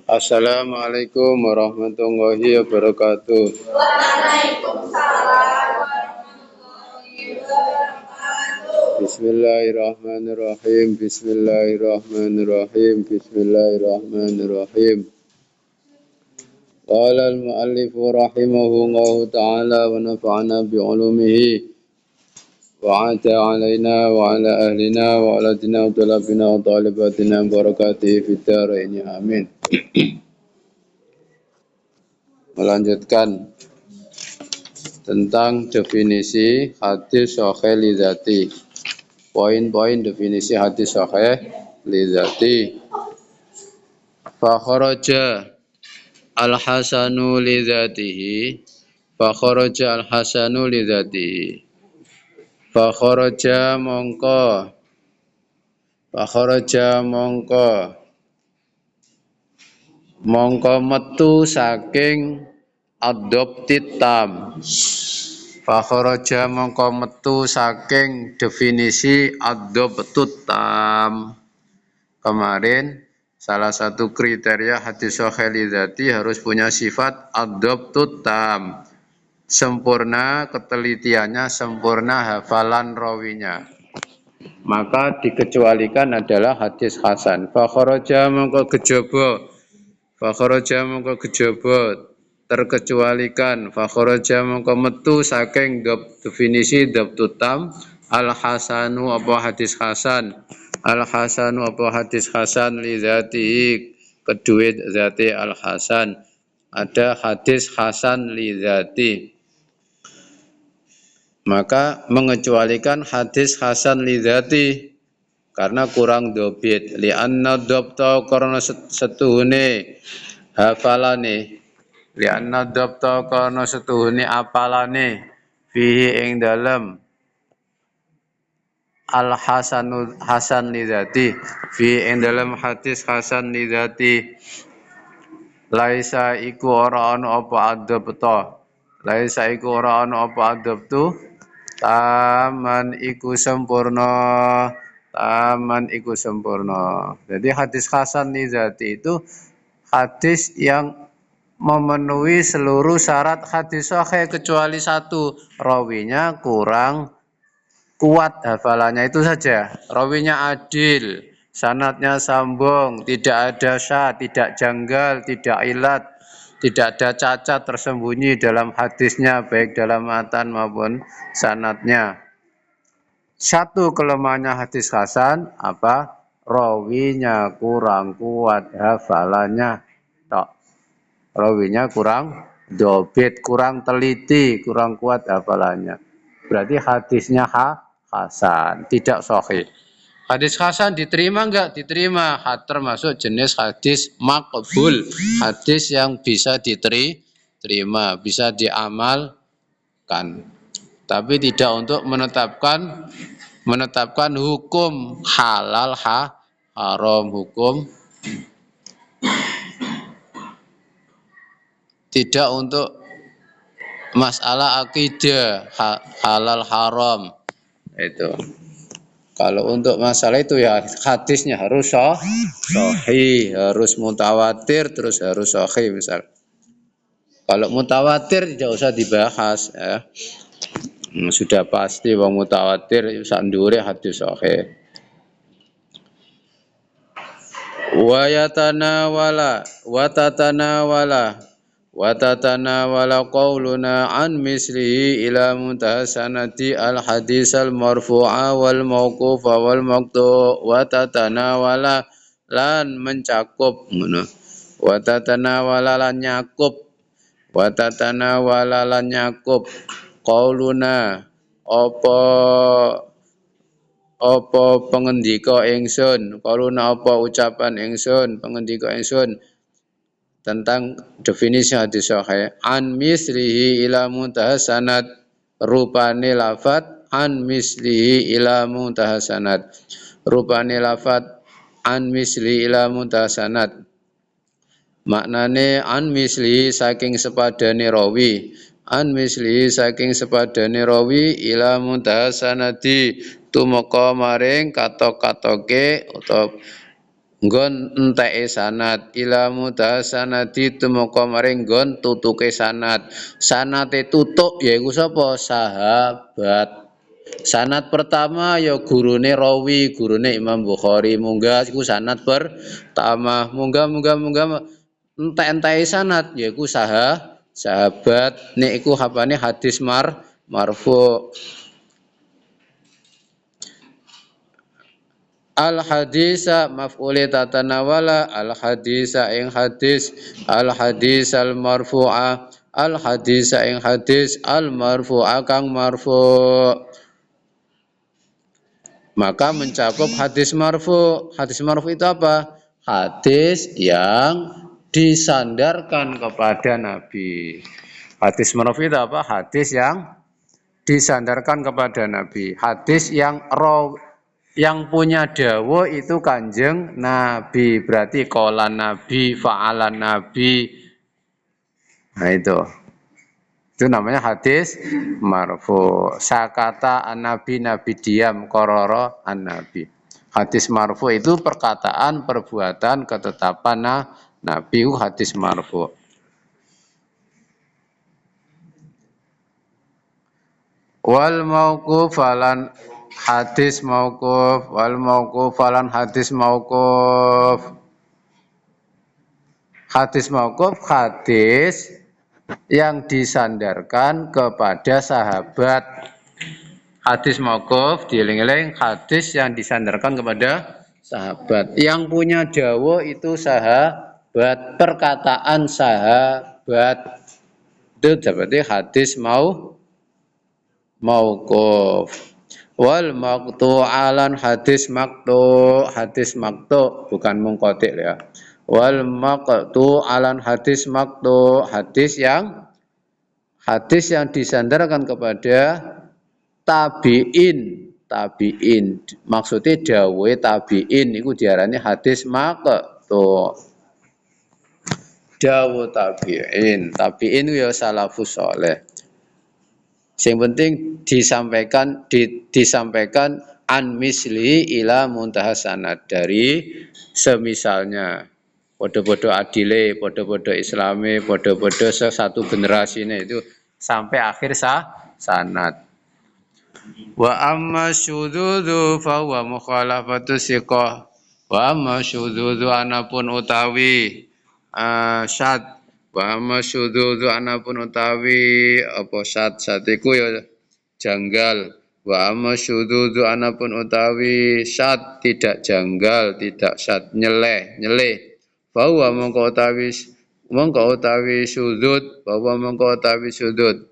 Assalamualaikum warahmatullahi wabarakatuh. Bismillahirrahmanirrahim. Bismillahirrahmanirrahim. Bismillahirrahmanirrahim. Qala al-muallif rahimahullahu ta'ala wa nafa'ana bi'ulumihi wa 'ata 'alaina wa 'ala ahlina wa 'aladina wa talabina wa talibatina barakatihi fid dharain. Amin. Melanjutkan tentang definisi hadis sahih li dzati. Poin-poin definisi hadis sahih li dzati. Fa kharaja al-hasanu li dzatihi. Fa kharaja al-hasanu li dzatihi. Fa kharaja mongko. Fa kharaja mongko. Mongko metu saking adopted tam. Fa kharaja mongko metu saking definisi adopted tam. Kemarin salah satu kriteria hadis sahih li dzati harus punya sifat adopted tam. Sempurna ketelitiannya, sempurna hafalan rawinya. Maka dikecualikan adalah hadis hasan. Fa kharaja mongko kejaba. Fa kharaja mongko kejaba terkecualikan. Fa kharaja mongko metu saking definisi dhabtut tam al hasanu apa hadis hasan. Al hasanu apa hadis hasan li dzatihi kedue zati al hasan. Ada hadis hasan li dzati. Maka mengecualikan hadis hasan li dzati karena kurang dobit. Li anna dobta karena setuhune hafalane. Li anna dobta karena setuhune apalane fihi ing dalem al hasanu hasan li dzati. Fihi ing dalem hadis hasan li dzati. Laisa iku ora ana apa adabta. Laisa iku ora ana apa adabtu. Taman iku sempurna. Taman iku sempurna. Jadi hadis hasan li dzati itu hadis yang memenuhi seluruh syarat hadis sahih kecuali satu, rawinya kurang kuat hafalannya, itu saja. Rawinya adil, sanadnya sambung, tidak ada syad, tidak janggal, tidak ilat, tidak ada cacat tersembunyi dalam hadisnya baik dalam matan maupun sanadnya. Satu kelemahannya hadis hasan apa? Rawinya kurang kuat hafalannya. Tok. Rawinya kurang dobit, kurang teliti, kurang kuat hafalannya. Berarti hadisnya hasan, tidak sahih. Hadis hasan diterima enggak? Diterima. Termasuk jenis hadis maqbul, hadis yang bisa diterima, bisa diamalkan. Tapi tidak untuk menetapkan hukum halal haram, hukum tidak untuk masalah akidah halal haram itu. Kalau untuk masalah itu ya hadisnya harus sahih, harus mutawatir, terus harus sahih misal. Kalau mutawatir tidak usah dibahas ya. Sudah pasti wong mutawatir sak ndure hadis sahih. Wa tatanawala qauluna an mislihi ila muntahasanati al hadis al marfu'a wal mauqufa wal maqtu' wa tatanawala lan mencakup ngono. Wa tatanawala lan nyakup. Wa tatanawala lan nyakup qauluna apa pengendika ingsun, qauluna apa ucapan ingsun, pengendika ingsun tentang definisi hadis sahih. An mislihi ila muntahasanat, rupane lafat an mislihi ila muntahasanat, rupane lafat an mislihi ila muntahasanat, maknane an mislihi saking sepadane rawi, an mislihi saking sepadane rawi ila muntahasanati tumeka maring katok-katoke utawa nggon enteke sanad ila mutasanadi tumeka maring nggon tutuke sanad. Sanate tutuk yaiku sapa? Sahabat. Sanad pertama ya gurune rawi, gurune Imam Bukhari. Munggah iku sanad pertama. Munggah entek-enteke sanad yaiku sahabat. Nek iku hapane hadis marfu. Al hadisa maf'uli tatanawala al hadisa ing hadis al hadisal marfu'a al hadisa ing hadis al marfu'a kang marfu. Maka mencakup hadis marfu. Hadis marfu itu apa? Hadis yang disandarkan kepada Nabi. Hadis marfu itu apa? Hadis yang disandarkan kepada Nabi. Hadis yang punya dawa itu kanjeng Nabi, berarti qolan Nabi, fa'alan Nabi. Nah itu namanya hadis marfu. Sakata an-nabi, nabi diam, kororo an-nabi. Hadis marfu itu perkataan, perbuatan, ketetapan nabi, hadis marfu. Wal mauquf falan hadis mauquf, wal mauquf falan hadis mauquf. Hadis mauquf hadis yang disandarkan kepada sahabat. Hadis mauquf dieling-eling hadis yang disandarkan kepada sahabat. Yang punya dawa itu sahabat, perkataan sahabat. Itu berarti hadis mauquf. Wal maqtu'alan hadis maqtu bukan mungqati ya. Wal maqtu'alan hadis maqtu hadis yang disandarkan kepada tabi'in maksudnya dawe tabi'in itu diarani hadis maqtu. Dawu tabi'in itu ya salafus saleh. Yang penting disampaikan an misli ila muntaha sanad, dari semisalnya, podo-podo adile, podo-podo islami, podo-podo satu generasi ini itu sampai akhir sanad. Wa amma syudzudu fa huwa mukhalafatu siqah. Wa amma syudzudu anapun utawi syad. Wa amma syudzudu anapun utawi apa syad iku ya janggal. Wa amma syudzudu anapun utawi syad tidak janggal, tidak syad, nyeleh. Fa huwa mongko utawi syudzud, bahwa mongko utawi syudzud.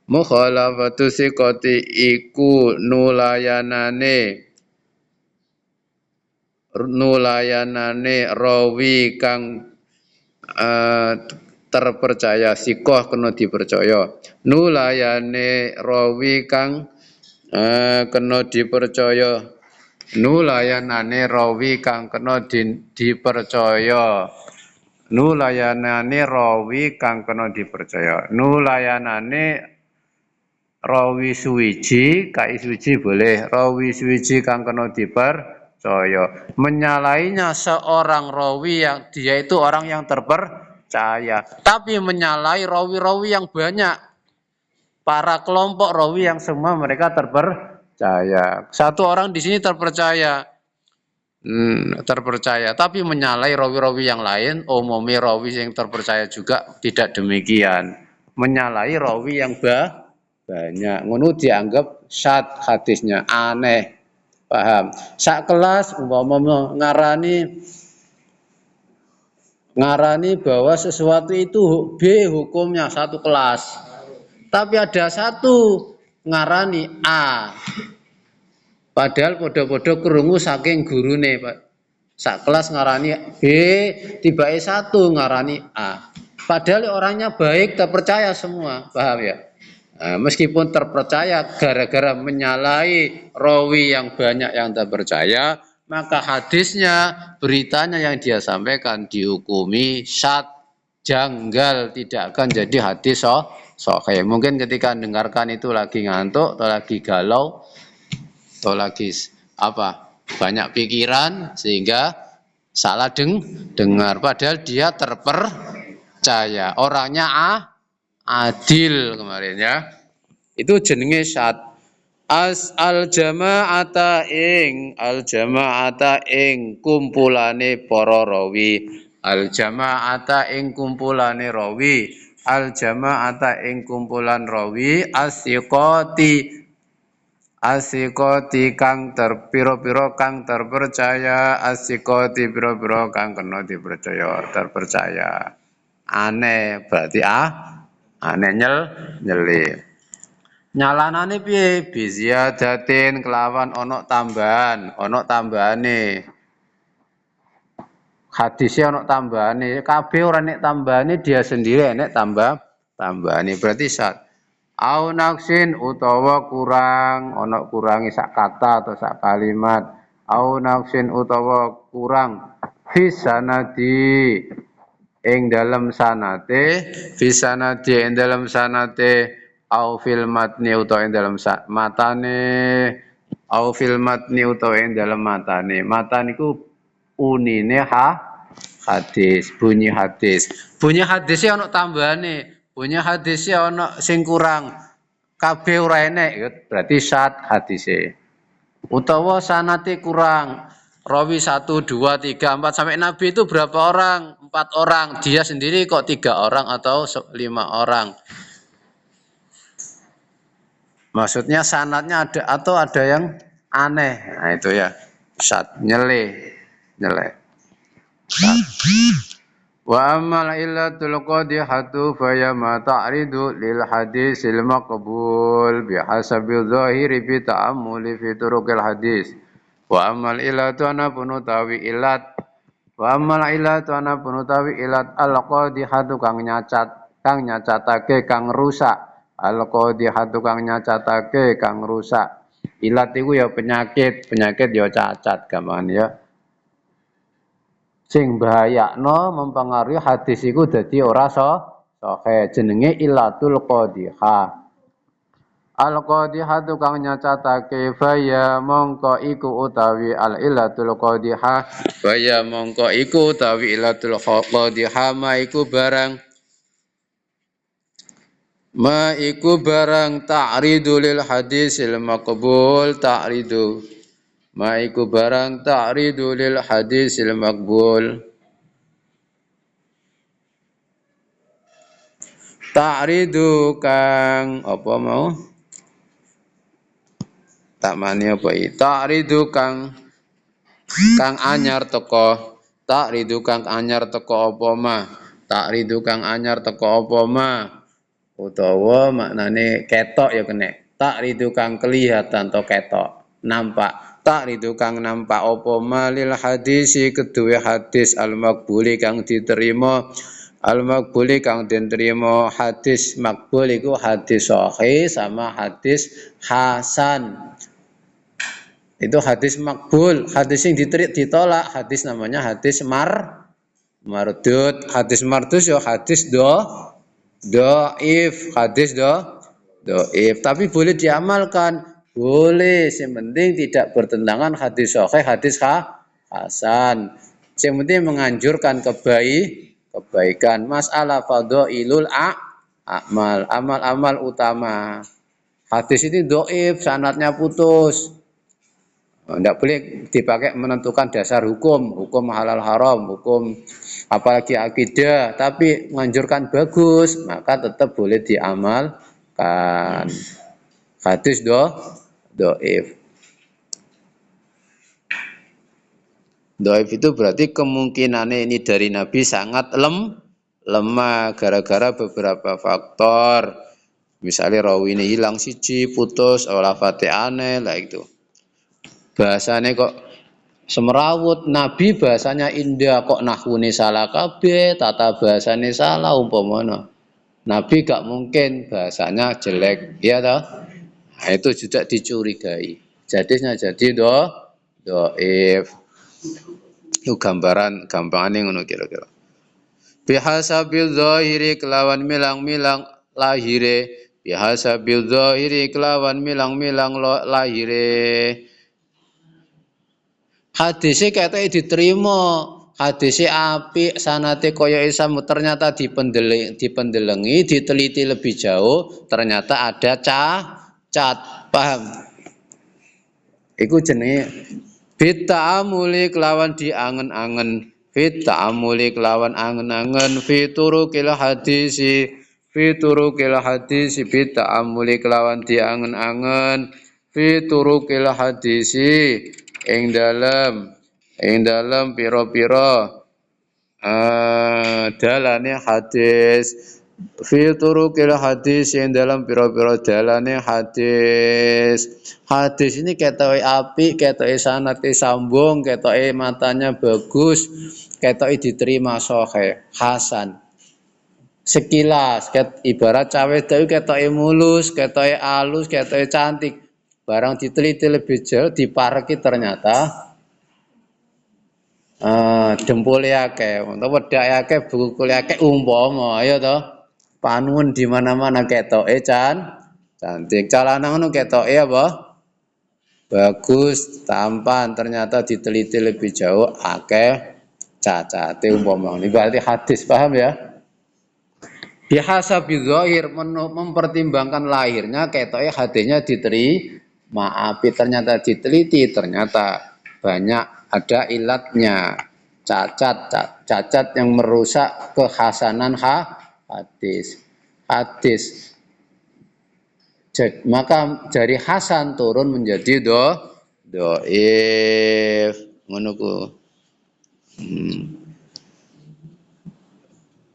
Mukhalafatu siqati iku nulayanane rawi kang terpercaya, sikoh kena dipercaya. Nulayane rawi kang kena dipercaya. Nulayanane rawi kang kena dipercaya. Nulayanane rawi kang kena dipercaya. Nulayanane rawi suwiji, kai suwiji boleh. Rawi suwiji kang kena dipercaya. Menyalainya seorang rawi yang dia itu orang yang terpercaya, tapi menyalahi rawi-rawi yang banyak, para kelompok rawi yang semua mereka terpercaya. Satu orang di sini terpercaya, tapi menyalahi rawi-rawi yang lain, umumnya rawi yang terpercaya juga tidak demikian, menyalahi rawi yang banyak, ngono dianggap syad hadisnya, aneh. Paham? Sak kelas umpama ngarani bahwa sesuatu itu B hukumnya satu kelas. Tapi ada satu ngarani A. Padahal podo-podo krungu saking gurune, Pak. Sak kelas ngarani B, tiba-tiba satu ngarani A. Padahal orangnya baik, terpercaya semua. Paham ya? Nah, meskipun terpercaya gara-gara menyalahi rawi yang banyak yang terpercaya, maka hadisnya, beritanya yang dia sampaikan dihukumi syad, janggal, tidak akan jadi hadis sahih. Mungkin ketika mendengarkan itu lagi ngantuk, atau lagi galau, atau lagi banyak pikiran, sehingga salah dengar, padahal dia terpercaya, orangnya adil kemarin ya. Itu jenenge syad. Al jama'ata ing kumpulane para rawi. Al jama'ata ing kumpulane rawi. Al jama'ata ing kumpulan rawi asikoti kang pira-pira kang terpercaya, asikoti pira-pira kang kena dipercaya, terpercaya. Aneh berarti aneh nyele. Nyalanane piye? Biziyadatin kelawan ana tambahane. Hadise ana tambahane, kabeh ora nek tambahane dia sendiri nek tambahane berarti syad. Au naksin utawa kurang, ana kurangi sak kata atau sak kalimat. Au naksin utawa kurang fisanadi ing dalam sanate, fisanadi ing dalam sanate, au fil matni utawa ing dalam matane, au fil matni utawa ing dalam matane. Matan iku unine hadis, bunyi hadis. Bunyi hadisnya ana tambahane. Bunyi hadisnya ana sing kurang. Kabeh ora enek berarti syad hadise. Utawa sanate kurang. Rawi 1, 2, 3, 4 sampai Nabi itu berapa orang? 4 orang. Dia sendiri kok 3 orang atau 5 orang. Maksudnya sanatnya ada atau ada yang aneh. Nah itu ya. Syad nyele. Wa amal illatul qadihatu faya ma ta'ridu lil hadisil maqbul bihasabil zahiri bi ta'ammuli fi turuqil hadis. Wa amal illatu ana punutawi illat wa amal illatu ana punutawi illat al qadihatu kang nyacatake kang rusak. Al qadihatu kang nyacatake kang rusak. Illat iku ya penyakit ya cacat gampang ya. Sing bahayakno mempengaruhi hadis iku dadi ora sahih jenenge illatul qadihah. Al qadihatu kang nyacatake faya mongko iku utawi al illatul qadihah faya mongko iku utawi illatul qadihah ma iku barang ta'ridu lil hadisil maqbul ta'ridu ma iku barang ta'ridu lil hadisil maqbul ta'ridu kang apa mau tak mani apa iki ta'ridu kang anyar teko ta'ridu kang anyar teko apa mah ta'ridu kang anyar teko apa mah utawa maknane ketok ya kene ta'ridu kang kelihatan to ketok nampak ta'ridu kang nampak apa malil hadisi kedue hadis al maqbuli kang diterima al maqbuli kang diterima hadis maqbul iku hadis sahih sama hadis hasan. Itu hadis maqbul, hadis yang ditolak hadis namanya hadis mardud. Hadis mardud ya hadis dhaif, hadis dhaif. Tapi boleh diamalkan, boleh. Yang penting tidak bertentangan hadis sahih, hadis hasan. Yang penting menganjurkan kebaikan. Masalah fadhailul amal utama. Hadis ini dhaif, sanadnya putus. Tidak boleh dipakai menentukan dasar hukum halal haram, hukum apalagi akidah, tapi menganjurkan bagus, maka tetap boleh diamalkan. Hadis dhaif. Dhaif itu berarti kemungkinannya ini dari Nabi sangat lemah gara-gara beberapa faktor. Misalnya rawi ini hilang siji, putus, lafadznya aneh lah itu. Bahasanya kok semerawut, Nabi bahasanya indah kok nahwune salah kabeh, tata bahasanya salah umpamanya. Nabi gak mungkin bahasanya jelek, ya toh? Nah, itu juga dicurigai. Jadinya jadi dhaif. Itu gampangannya ngono kira-kira. Bihasabil zahiri kelawan milang-milang lahire, bihasabil zahiri kelawan milang-milang lahire. Hadisnya katanya diterima, hadise apik, sanate kaya Isam, ternyata dipendelengi, diteliti lebih jauh, ternyata ada cacat. Paham? Iku jenenge bita'amuli kelawan diangen-angen, bita'amuli kelawan angen-angen, fiturukil hadisi, fiturukil hadisi, bita'amuli kelawan diangen-angen, fiturukil hadisi, ing dalem pira-pira dalane hadis, fi turukil hadis, yang dalam pira-pira dalane hadis. Hadis ini ketoke apik, ketoke sanate sambung, ketoke matanya bagus, ketoke diterima sahih, hasan. Sekilas ibarat cawe itu ketoke mulus, ketoke alus, ketoke cantik. Barang diteliti lebih jauh, dipareki ternyata dempule akeh, utawa wedake akeh, bukule akeh umpama, ya toh. Panuwun di mana-mana ketoke cantik. Calana ngono ketoke apa? Bagus, tampan, ternyata diteliti lebih jauh akeh cacate umpama. Ini berarti hadis, paham ya? Bihasabi dzahir, mempertimbangkan lahirnya ketoke hadisnya diterima, api ternyata diteliti, ternyata banyak ada ilatnya, cacat yang merusak kehasanan hadis. Maka dari hasan turun menjadi dhaif. Ngono ku.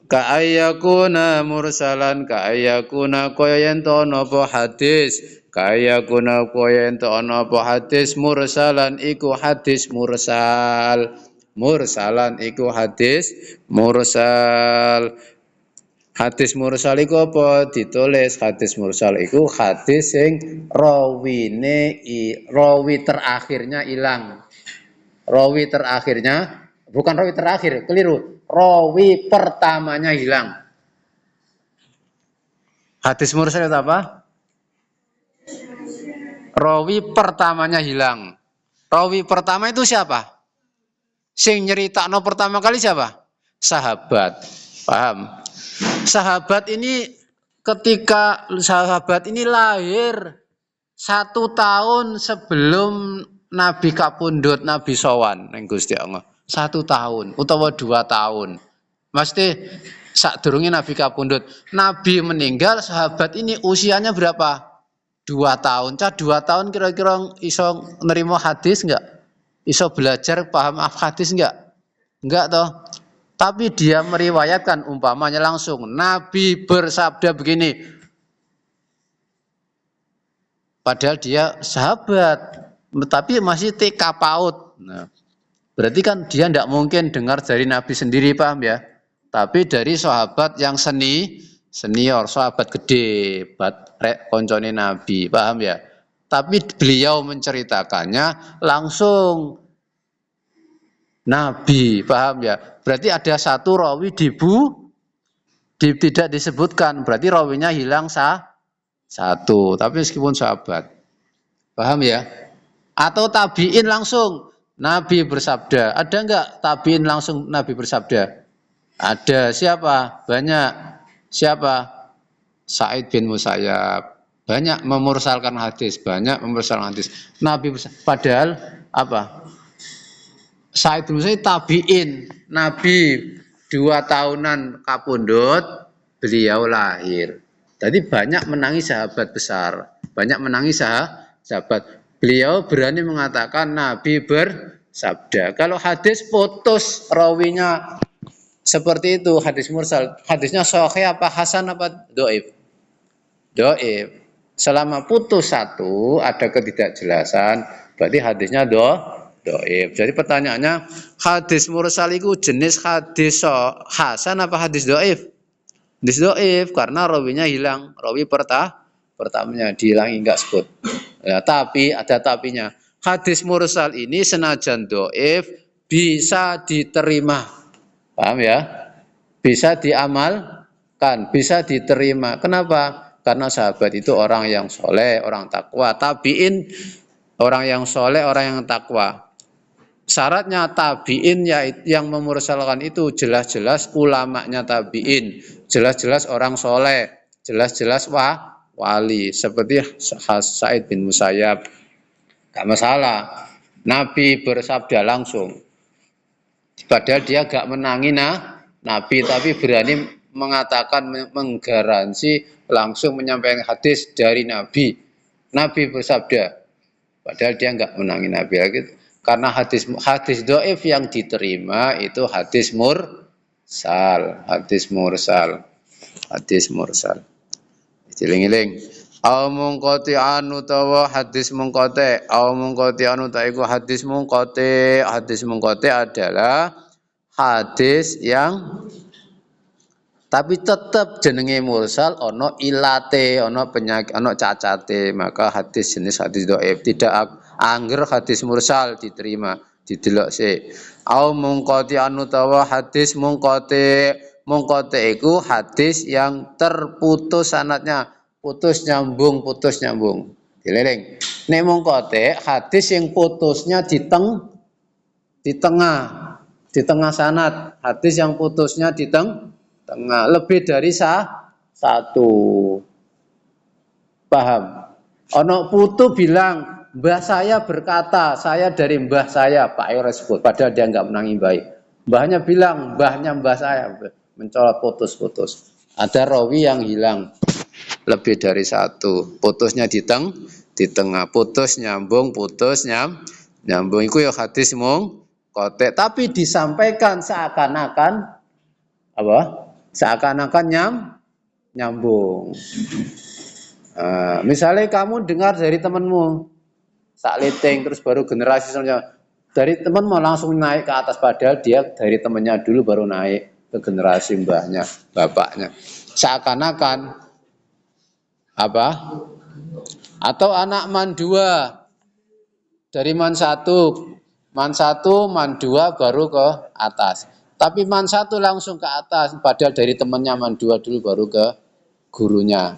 Ka'ayyakuna mursalan, ka'ayyakuna kaya yen ana apa hadis, ka'ayyakuna kaya yen ana apa hadis mursalan iku hadis mursal. Mursalan iku hadis mursal. Hadis mursal iku apa? Ditulis hadis mursal iku hadis sing rawi terakhirnya ilang. Rawi terakhirnya, bukan rawi terakhir, keliru. Rawi pertamanya hilang. Hadis mursal itu apa? Rawi pertamanya hilang. Rawi pertama itu siapa? Sing nyeritakno pertama kali siapa? Sahabat. Paham? Sahabat ini ketika sahabat ini lahir 1 tahun sebelum Nabi kapundhut, Nabi sowan ning Gusti Allah. 1 tahun utawa 2 tahun. Mesti sadurunge Nabi kapundhut. Nabi meninggal, sahabat ini usianya berapa? 2 tahun. 2 tahun kira-kira iso nerima hadis enggak? Iso belajar paham hadis enggak? Enggak toh. Tapi dia meriwayatkan umpamanya langsung Nabi bersabda begini. Padahal dia sahabat, tapi masih TK PAUD. Nah, berarti kan dia tidak mungkin dengar dari Nabi sendiri, paham ya? Tapi dari sahabat yang senior, sahabat gede, koncone Nabi, paham ya? Tapi beliau menceritakannya langsung Nabi, paham ya? Berarti ada satu rawi tidak disebutkan, berarti rawinya hilang satu, tapi meskipun sahabat, paham ya? Atau tabiin langsung Nabi bersabda, ada enggak tabiin langsung Nabi bersabda? Ada, siapa? Banyak. Siapa? Sa'id bin Musayyab. Banyak memursalkan hadis, Nabi padahal apa? Sa'id bin Musayyab tabiin, Nabi 2 tahunan kapundhut, beliau lahir. Jadi banyak menangi sahabat besar, banyak menangi sahabat. Beliau berani mengatakan Nabi bersabda. Kalau hadis putus rawinya seperti itu, hadis mursal, hadisnya sahih apa hasan apa dhaif? Dhaif. Selama putus satu ada ketidakjelasan, berarti hadisnya dhaif. Jadi pertanyaannya, hadis mursal itu jenis hadis hasan apa hadis dhaif? Hadis dhaif karena rawinya hilang, rawi pertamanya dihilangi enggak sebut. Ya, tapi ada tapinya. Hadis mursal ini senajan dhaif bisa diterima. Paham ya? Bisa diamalkan, bisa diterima. Kenapa? Karena sahabat itu orang yang soleh, orang takwa. Tabiin orang yang soleh, orang yang takwa. Syaratnya tabi'in yang memursalkan itu jelas-jelas ulamanya tabi'in, jelas-jelas orang soleh, jelas-jelas wali seperti Sa'id bin Musayyab. Gak masalah. Nabi bersabda langsung. Padahal dia gak menangi Nabi, tapi berani mengatakan, menggaransi langsung menyampaikan hadis dari Nabi. Nabi bersabda, padahal dia nggak menangi Nabi lagi. Karena hadis dhaif yang diterima itu hadis mursal, hadis mursal. Diling-iling. Au mungqati'an utawa hadis mungqati', au mungqati'an utawa iku hadis mungqati'. Hadis mungqati' adalah hadis yang tapi tetap jenenge mursal ono ilate, ono penyakit, ono cacate, maka hadis jenis hadis dhaif. Tidak angger hadis mursal diterima, didelok sik. Au mungqati utawa hadis mungqati. Mungqati iku hadis yang terputus sanadnya, putus nyambung. Dieling. Nek mungqati hadis yang putusnya di tengah sanad, hadis yang putusnya di tengah, lebih dari satu. Paham? Ono putu bilang, mbah saya berkata, saya dari mbah saya, Pak Ero sebut, padahal dia nggak menangi baik. Mbahnya bilang, mbahnya mbah saya, mencolot putus. Ada rawi yang hilang, lebih dari satu. Putusnya di tengah, putus nyambung. Itu ya hadis mungqati', tapi disampaikan seakan-akan apa? Seakan-akan nyambung. Misalnya kamu dengar dari temanmu sakliting terus baru generasi selanjutnya dari temanmu langsung naik ke atas, padahal dia dari temannya dulu baru naik ke generasi mbahnya, bapaknya. Seakan-akan apa? Atau anak man 2 dari man 1, man 2 baru ke atas. Tapi man 1 langsung ke atas, padahal dari temannya man 2 dulu baru ke gurunya.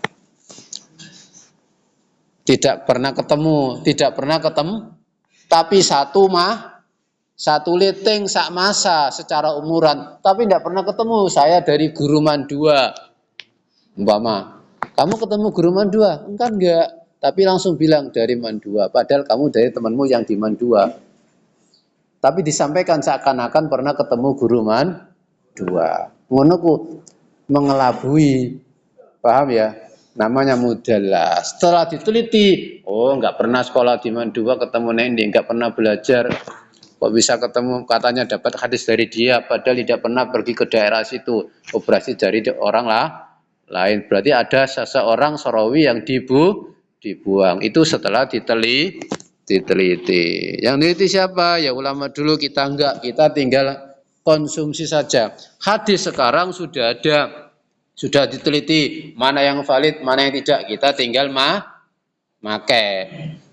Tidak pernah ketemu, tapi satu liting sak masa secara umuran, tapi tidak pernah ketemu. Saya dari guru man 2, umpama. Kamu ketemu guru man 2? Enggak. Tapi langsung bilang dari man 2, padahal kamu dari temanmu yang di man 2. Tapi disampaikan seakan-akan pernah ketemu guru man 2. Ngono ku mengelabui. Paham ya? Namanya mudallas. Setelah diteliti, enggak pernah sekolah di man 2, ketemu Nendi, enggak pernah belajar. Kok bisa ketemu, katanya dapat hadis dari dia, padahal tidak pernah pergi ke daerah situ. Berarti dari orang lain. Berarti ada seseorang sarawi yang dibuang. Itu setelah diteliti. Yang neliti siapa? Ya ulama dulu, kita enggak. Kita tinggal konsumsi saja. Hadis sekarang sudah ada. Sudah diteliti mana yang valid, mana yang tidak. Kita tinggal pakai.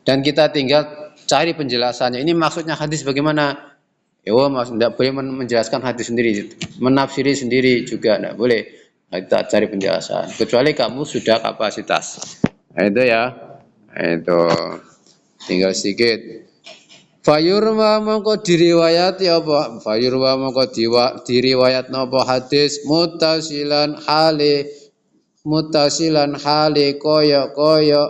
Dan kita tinggal cari penjelasannya. Ini maksudnya hadis bagaimana? Tidak boleh menjelaskan hadis sendiri. Menafsiri sendiri juga tidak boleh. Kita cari penjelasan. Kecuali kamu sudah kapasitas. Nah, itu ya. Itu. Tinggal sedikit. Fayurwa mongko diriwayati apa? Fayurwa mongko diriwayat napa hadis muttasilan hale koyo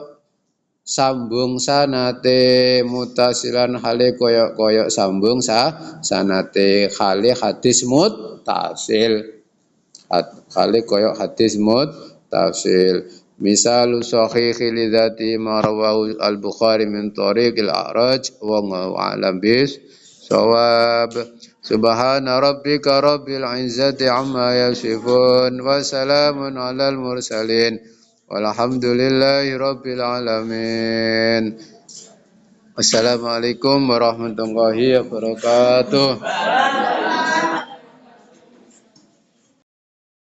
sambung sanate, muttasilan hale koyo sambung sanate, hale hadis muttasil. Hale koyo hadis muttasil. Misal sahih lidzati ma rawahu al-Bukhari min tariqil A'raj wa a'lam bis shawab. Subhana rabbika rabbil izzati amma yasifun wa salamun alal mursalin walhamdulillahi rabbil alamin. Wassalamualaikum warahmatullahi wabarakatuh.